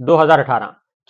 2018।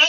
10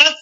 10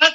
10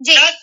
10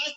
10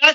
10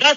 10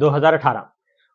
2018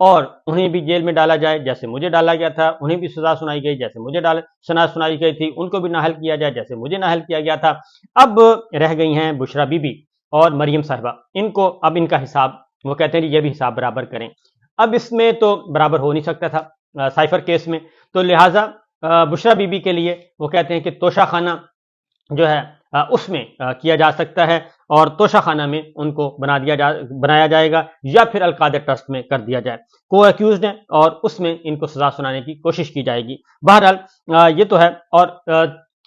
اور انہیں بھی جیل میں ڈالا جائے جیسے مجھے ڈالا گیا تھا, انہیں بھی سزا سنائی گئی جیسے مجھے سنائی گئی تھی, ان کو بھی نااہل کیا جائے جیسے مجھے نااہل کیا گیا تھا. اب رہ گئی ہیں بشرا بی بی اور مریم صاحبہ, ان کو اب ان کا حساب وہ کہتے ہیں یہ بھی حساب برابر کریں. اب اس میں تو برابر ہو نہیں سکتا تھا سائفر کیس میں, تو لہٰذا بشرا بی بی کے لیے وہ کہتے ہیں کہ توشہ خانہ جو ہے اس میں کیا جا سکتا ہے, اور توشہ خانہ میں ان کو بنایا جائے گا, یا پھر القادر ٹرسٹ میں کر دیا جائے. کو ایکیوزڈ ہیں اور اس میں ان کو سزا سنانے کی کوشش کی جائے گی. بہرحال یہ تو ہے. اور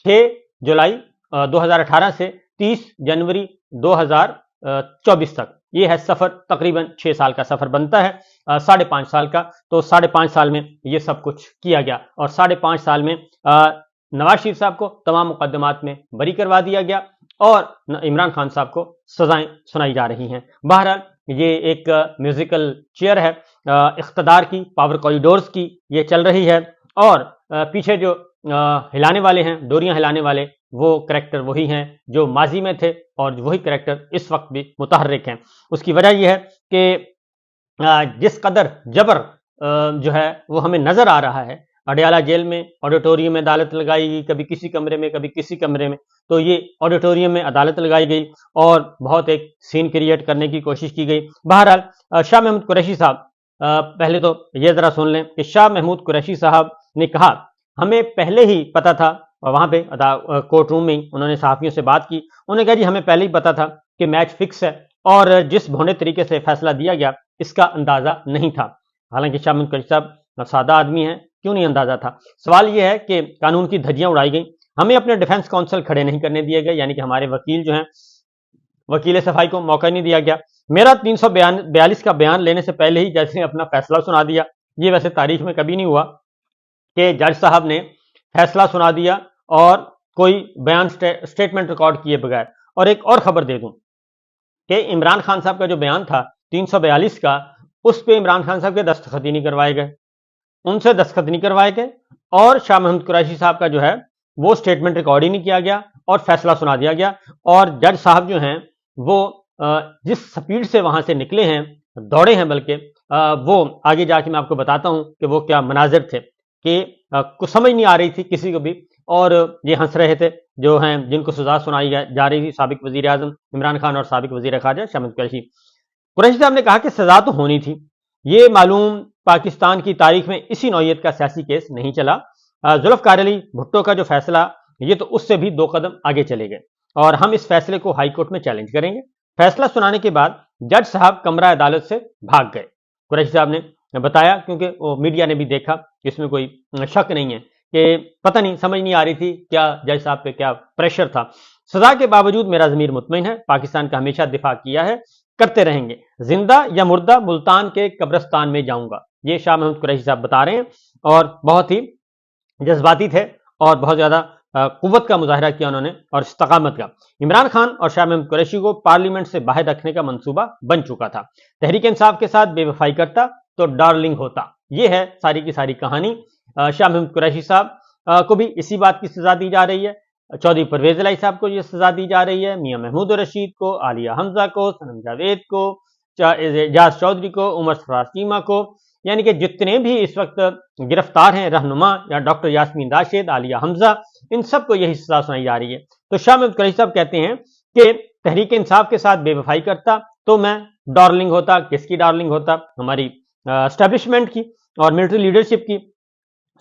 6 جولائی 2018 سے 30 جنوری 2024 تک یہ ہے سفر, تقریباً 6 سال کا سفر بنتا ہے, 5.5 سال کا. تو 5.5 سال میں یہ سب کچھ کیا گیا, اور 5.5 سال میں نواز شریف صاحب کو تمام مقدمات میں بری کروا دیا گیا, اور عمران خان صاحب کو سزائیں سنائی جا رہی ہیں. بہرحال یہ ایک میوزیکل چیئر ہے اقتدار کی, پاور کوریڈورز کی یہ چل رہی ہے, اور پیچھے جو ہلانے والے ہیں, ڈوریاں ہلانے والے, وہ کریکٹر وہی ہیں جو ماضی میں تھے, اور وہی کریکٹر اس وقت بھی متحرک ہیں. اس کی وجہ یہ ہے کہ جس قدر جبر جو ہے وہ ہمیں نظر آ رہا ہے, اڈیالہ جیل میں آڈیٹوریم میں عدالت لگائی گئی, کبھی کسی کمرے میں کبھی کسی کمرے میں, تو یہ آڈیٹوریم میں عدالت لگائی گئی اور بہت ایک سین کریٹ کرنے کی کوشش کی گئی. بہرحال شاہ محمود قریشی صاحب, پہلے تو یہ ذرا سن لیں کہ شاہ محمود قریشی صاحب نے کہا ہمیں پہلے ہی پتا تھا, وہاں پہ کورٹ روم میں انہوں نے صحافیوں سے بات کی, انہوں نے کہا جی ہمیں پہلے ہی پتا تھا کہ میچ فکس ہے, اور جس بھونے طریقے سے فیصلہ دیا گیا اس کا اندازہ نہیں تھا. حالانکہ شاہ محمود قریشی صاحب سادہ آدمی ہیں, کیوں نہیں اندازہ تھا؟ سوال یہ ہے کہ قانون کی دھجیاں اڑائی گئیں, ہمیں اپنے ڈیفنس کونسل کھڑے نہیں کرنے دیے گئے, یعنی کہ ہمارے وکیل جو ہیں وکیل صفائی کو موقع نہیں دیا گیا. میرا 342 کا بیان لینے سے پہلے ہی جج نے اپنا فیصلہ سنا دیا. یہ ویسے تاریخ میں کبھی نہیں ہوا کہ جج صاحب نے فیصلہ سنا دیا اور کوئی بیان سٹیٹمنٹ ریکارڈ کیے بغیر. اور ایک اور خبر دے دوں کہ عمران خان صاحب کا جو بیان تھا 342 کا, اس پہ عمران خان صاحب کے دستخط ہی نہیں کروائے گئے, ان سے دستخط نہیں کروائے گئے, اور شاہ محمود قریشی صاحب کا جو ہے وہ سٹیٹمنٹ ریکارڈ ہی نہیں کیا گیا اور فیصلہ سنا دیا گیا. اور جج صاحب جو ہیں وہ جس سپیڈ سے وہاں سے نکلے ہیں, دوڑے ہیں بلکہ, وہ آگے جا کے میں آپ کو بتاتا ہوں کہ وہ کیا مناظر تھے, کہ کچھ سمجھ نہیں آ رہی تھی کسی کو بھی, اور یہ ہنس رہے تھے جو ہیں جن کو سزا سنائی جا رہی تھی, سابق وزیر اعظم عمران خان اور سابق وزیر خارجہ شاہ محمود قریشی. قریشی صاحب نے کہا کہ سزا تو ہونی تھی, یہ معلوم پاکستان کی تاریخ میں اسی نوعیت کا سیاسی کیس نہیں چلا. ذوالفقار علی بھٹو کا جو فیصلہ, یہ تو اس سے بھی 2 قدم آگے چلے گئے, اور ہم اس فیصلے کو ہائی کورٹ میں چیلنج کریں گے. فیصلہ سنانے کے بعد جج صاحب کمرہ عدالت سے بھاگ گئے. قریشی صاحب نے بتایا, کیونکہ میڈیا نے بھی دیکھا, اس میں کوئی شک نہیں ہے کہ پتہ نہیں, سمجھ نہیں آ رہی تھی کیا جج صاحب پہ کیا پریشر تھا. سزا کے باوجود میرا ضمیر مطمئن ہے, پاکستان کا ہمیشہ دفاع کیا ہے, کرتے رہیں گے, زندہ یا مردہ ملتان کے قبرستان میں جاؤں گا. یہ شاہ محمود قریشی صاحب بتا رہے ہیں, اور بہت ہی جذباتی تھے اور بہت زیادہ قوت کا مظاہرہ کیا انہوں نے, اور استقامت کا. عمران خان اور شاہ محمود قریشی کو پارلیمنٹ سے باہر رکھنے کا منصوبہ بن چکا تھا. تحریک انصاف کے ساتھ بے وفائی کرتا تو ڈارلنگ ہوتا. یہ ہے ساری کی ساری کہانی. شاہ محمود قریشی صاحب کو بھی اسی بات کی سزا دی جا رہی ہے, چودھری پرویز الہی صاحب کو یہ سزا دی جا رہی ہے, میاں محمود رشید کو, عالیہ حمزہ کو, صنم جاوید کو, اعجاز چودھری کو, عمر سرفراز چیمہ کو, یعنی کہ جتنے بھی اس وقت گرفتار ہیں رہنما, یا ڈاکٹر یاسمین راشد, عالیہ حمزہ, ان سب کو یہی سزا سنائی جا رہی ہے. تو شاہ محمود قریشی صاحب کہتے ہیں کہ تحریک انصاف کے ساتھ بے وفائی کرتا تو میں ڈارلنگ ہوتا. کس کی ڈارلنگ ہوتا؟ ہماری اسٹیبلشمنٹ کی اور ملٹری لیڈرشپ کی.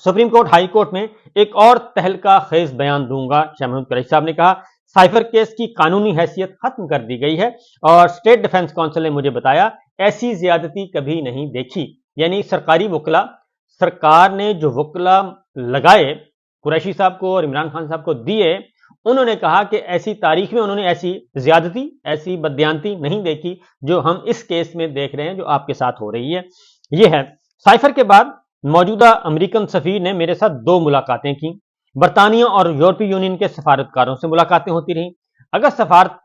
سپریم کورٹ ہائی کورٹ میں ایک اور تہلکہ خیز بیان دوں گا, شاہ محمود قریشی صاحب نے کہا. سائفر کیس کی قانونی حیثیت ختم کر دی گئی ہے, اور اسٹیٹ ڈیفنس کونسل نے مجھے بتایا ایسی زیادتی کبھی نہیں دیکھی. یعنی سرکاری وکلا, سرکار نے جو وکلا لگائے قریشی صاحب کو اور عمران خان صاحب کو دیے, انہوں نے کہا کہ ایسی تاریخ میں انہوں نے ایسی زیادتی, ایسی بددیانتی نہیں دیکھی جو ہم اس کیس میں دیکھ رہے ہیں, جو آپ کے ساتھ ہو رہی ہے. یہ ہے. سائفر کے بعد موجودہ امریکن سفیر نے میرے ساتھ 2 ملاقاتیں کی. برطانیہ اور یورپی یونین کے سفارتکاروں سے ملاقاتیں ہوتی رہیں. اگر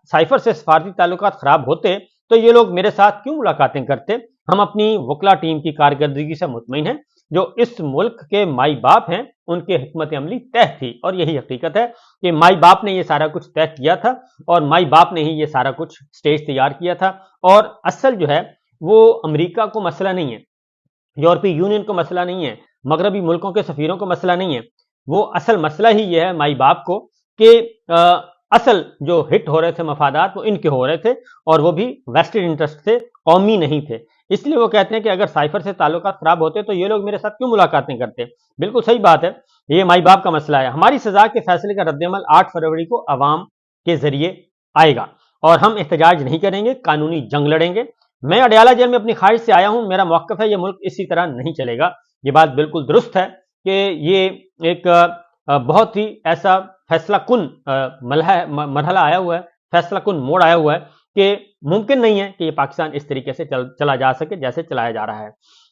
سائفر سے سفارتی تعلقات خراب ہوتے تو یہ لوگ میرے ساتھ کیوں ملاقاتیں کرتے؟ ہم اپنی وکلا ٹیم کی کارکردگی سے مطمئن ہیں. جو اس ملک کے مائی باپ ہیں ان کے حکمت عملی طے تھی, اور یہی حقیقت ہے کہ مائی باپ نے یہ سارا کچھ طے کیا تھا, اور مائی باپ نے ہی یہ سارا کچھ سٹیج تیار کیا تھا. اور اصل جو ہے وہ امریکہ کو مسئلہ نہیں ہے, یورپی یونین کو مسئلہ نہیں ہے، مغربی ملکوں کے سفیروں کو مسئلہ نہیں ہے، وہ اصل مسئلہ ہی یہ ہے مائی باپ کو کہ اصل جو ہٹ ہو رہے تھے مفادات وہ ان کے ہو رہے تھے اور وہ بھی ویسٹڈ انٹرسٹ تھے، قومی نہیں تھے۔ اس لیے وہ کہتے ہیں کہ اگر سائفر سے تعلقات خراب ہوتے تو یہ لوگ میرے ساتھ کیوں ملاقاتیں کرتے؟ بالکل صحیح بات ہے، یہ مائی باپ کا مسئلہ ہے۔ ہماری سزا کے فیصلے کا رد عمل 8 فروری کو عوام کے ذریعے آئے گا اور ہم احتجاج نہیں کریں گے، قانونی جنگ لڑیں گے۔ میں اڈیالہ جیل میں اپنی خواہش سے آیا ہوں، میرا موقف ہے یہ ملک اسی طرح نہیں چلے گا۔ یہ بات بالکل درست ہے کہ یہ ایک بہت ہی ایسا فیصلہ کن مرحلہ آیا ہوا ہے، فیصلہ کن موڑ آیا ہوا ہے کہ ممکن نہیں ہے کہ یہ پاکستان اس طریقے سے چلا جا سکے جیسے چلایا جا رہا ہے۔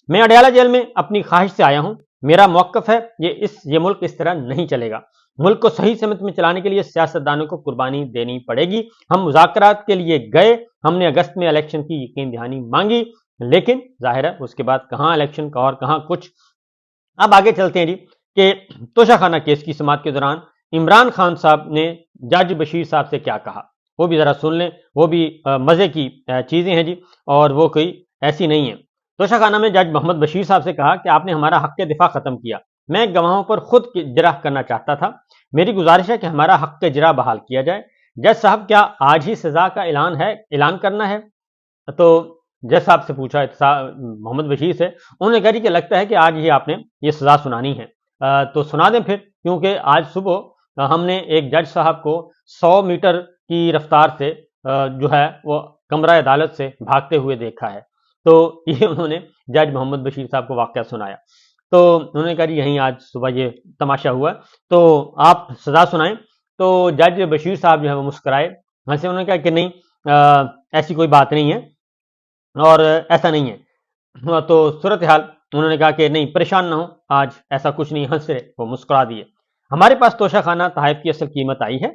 میں اڈیالہ جیل میں اپنی خواہش سے آیا ہوں، میرا موقف ہے یہ ملک اس طرح نہیں چلے گا۔ ملک کو صحیح سمت میں چلانے کے لیے سیاستدانوں کو قربانی دینی پڑے گی۔ ہم مذاکرات کے لیے گئے، ہم نے اگست میں الیکشن کی یقین دہانی مانگی، لیکن ظاہر ہے اس کے بعد کہاں الیکشن کا اور کہاں کچھ۔ اب آگے چلتے ہیں جی کہ توشہ خانہ کیس کی سماعت کے دوران عمران خان صاحب نے جج بشیر صاحب سے کیا کہا، وہ بھی ذرا سن لیں، وہ بھی مزے کی چیزیں ہیں جی اور وہ کوئی ایسی نہیں ہے۔ توشہ خانہ میں جج محمد بشیر صاحب سے کہا کہ آپ نے ہمارا حق دفاع ختم کیا، میں گواہوں پر خود جرح کرنا چاہتا تھا، میری گزارش ہے کہ ہمارا حق جرح بحال کیا جائے۔ جج صاحب کیا آج ہی سزا کا اعلان کرنا ہے؟ تو جج صاحب سے پوچھا محمد بشیر سے، انہوں نے کہا کہ لگتا ہے کہ آج ہی آپ نے یہ سزا سنانی ہے، تو سنا دیں پھر، کیونکہ آج صبح ہم نے ایک جج صاحب کو 100 میٹر کی رفتار سے جو ہے وہ کمرہ عدالت سے بھاگتے ہوئے دیکھا ہے۔ تو یہ انہوں نے جج محمد بشیر صاحب کو واقعہ سنایا، تو انہوں نے کہا جی یہیں آج صبح یہ تماشا ہوا، تو آپ سزا سنائیں۔ تو جج بشیر صاحب جو ہے وہ مسکرائے، ہنسے، انہوں نے کہا کہ نہیں ایسی کوئی بات نہیں ہے اور ایسا نہیں ہے۔ تو صورتحال انہوں نے کہا کہ نہیں پریشان نہ ہو، آج ایسا کچھ نہیں، ہنس رہے، وہ مسکرا دیے۔ ہمارے پاس توشہ خانہ تحائف کی اصل قیمت آئی ہے،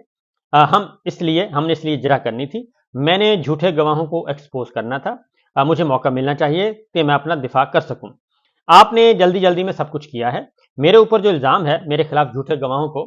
ہم نے اس لیے جرح کرنی تھی، میں نے جھوٹے گواہوں کو ایکسپوز کرنا تھا، مجھے موقع ملنا چاہیے کہ میں اپنا دفاع کر سکوں۔ آپ نے جلدی میں سب کچھ کیا ہے، میرے اوپر جو الزام ہے میرے خلاف جھوٹے گواہوں کو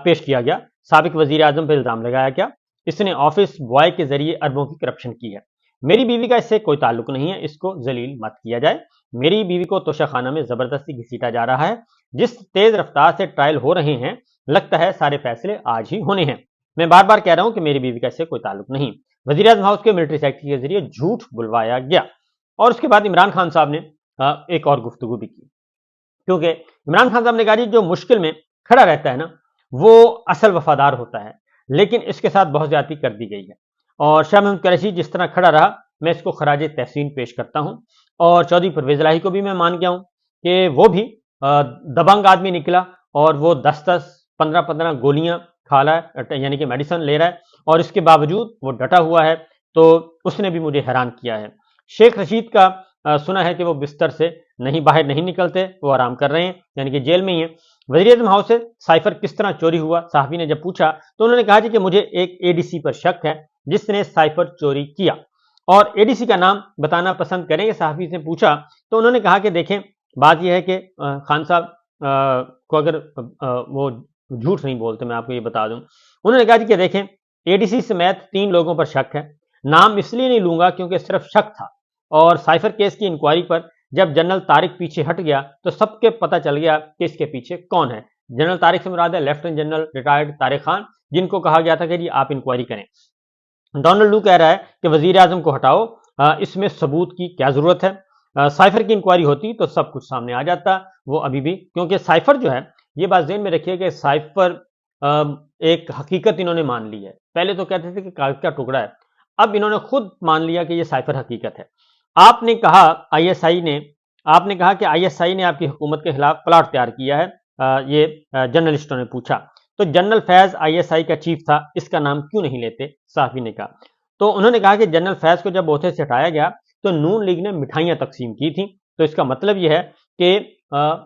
پیش کیا گیا، سابق وزیر اعظم پہ الزام لگایا گیا، اس نے آفس بوائے کے ذریعے اربوں کی کرپشن کی ہے، میری بیوی کا اس سے کوئی تعلق نہیں ہے، اس کو ذلیل مت کیا جائے۔ میری بیوی کو توشہ خانہ میں زبردستی گھسیٹا جا رہا ہے، جس تیز رفتار سے ٹرائل ہو رہے ہیں لگتا ہے سارے فیصلے آج ہی ہونے ہیں۔ میں بار بار کہہ رہا ہوں کہ میری بیوی کا اس سے کوئی تعلق نہیں۔ وزیر اعظم ہاؤس کے ملٹری سیکرٹری کے ذریعے جھوٹ بلوایا گیا۔ اور اس کے بعد عمران خان صاحب نے ایک اور گفتگو بھی کی، کیونکہ عمران خان صاحب نے کہا جو مشکل میں کھڑا رہتا ہے نا وہ اصل وفادار ہوتا ہے، لیکن اس کے ساتھ بہت زیادتی کر دی گئی ہے، اور شاہ محمود قریشی جس طرح کھڑا رہا میں اس کو خراج تحسین پیش کرتا ہوں، اور چودھری پرویز الہی کو بھی میں مان گیا ہوں کہ وہ بھی دبنگ آدمی نکلا اور وہ 10-15 گولیاں کھا رہا ہے، یعنی کہ میڈیسن لے رہا ہے، اور اس کے باوجود وہ ڈٹا ہوا ہے، تو اس نے بھی مجھے حیران کیا ہے۔ شیخ رشید کا سنا ہے کہ وہ بستر سے باہر نہیں نکلتے، وہ آرام کر رہے ہیں، یعنی کہ جیل میں ہی ہیں۔ وزیر اعظم ہاؤس سے سائفر کس طرح چوری ہوا، صحافی نے جب پوچھا تو انہوں نے کہا کہ مجھے ایک اے ڈی سی پر شک ہے جس نے سائفر چوری کیا، اور اے ڈی سی کا نام بتانا پسند کریں گے؟ صحافی سے پوچھا تو انہوں نے کہا کہ دیکھیں بات یہ ہے کہ خان صاحب کو اگر وہ جھوٹ نہیں بولتے، میں آپ کو یہ بتا دوں، انہوں نے کہا کہ دیکھیں اے ڈی سی سمیت 3 لوگوں پر شک ہے، نام اس لیے نہیں لوں گا کیونکہ صرف شک تھا، اور سائفر کیس کی انکوائری پر جب جنرل طارق پیچھے ہٹ گیا تو سب کے پتہ چل گیا کہ اس کے پیچھے کون ہے۔ جنرل طارق سے مراد ہے lieutenant general retired Tariq Khan, جن کو کہا گیا تھا کہ جی آپ انکوائری کریں۔ ڈونلڈ لو کہہ رہا ہے کہ وزیر اعظم کو ہٹاؤ، اس میں ثبوت کی کیا ضرورت ہے، سائفر کی انکوائری ہوتی تو سب کچھ سامنے آ جاتا، وہ ابھی بھی، کیونکہ سائفر جو ہے یہ بات ذہن میں رکھیے کہ سائفر ایک حقیقت انہوں نے مان لی ہے، پہلے تو کہتے تھے کہ کاغذ کا ٹکڑا ہے، اب انہوں نے خود مان لیا کہ یہ سائفر حقیقت ہے۔ آپ نے کہا کہ آئی ایس آئی نے آپ کی حکومت کے خلاف پلاٹ تیار کیا ہے، یہ جرنلسٹوں نے پوچھا، تو general Faiz I S I کا چیف تھا، اس کا نام کیوں نہیں لیتے؟ صحافی نے کہا، تو انہوں نے کہا کہ جنرل فیض کو جب عہدے سے ہٹایا گیا تو نون لیگ نے مٹھائیاں تقسیم کی تھیں، تو اس کا مطلب یہ ہے کہ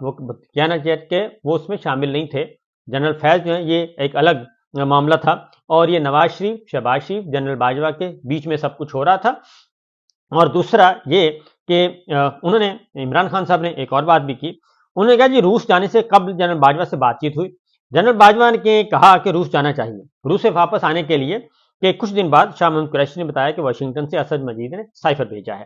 وہ کہنا چاہتے کہ وہ اس میں شامل نہیں تھے۔ جنرل فیض جو ہے یہ ایک الگ معاملہ تھا، اور یہ نواز شریف، شہباز شریف، جنرل باجوہ کے بیچ میں سب کچھ ہو رہا تھا۔ اور دوسرا یہ کہ انہوں نے عمران خان صاحب نے ایک اور بات بھی کی، انہوں نے کہا جی روس جانے سے قبل جنرل باجوہ سے بات چیت ہوئی، جنرل باجوہ نے کہا کہ روس جانا چاہیے، روس سے واپس آنے کے لیے کہ کچھ دن بعد شاہ محمود قریشی نے بتایا کہ واشنگٹن سے اسد مجید نے سائفر بھیجا ہے۔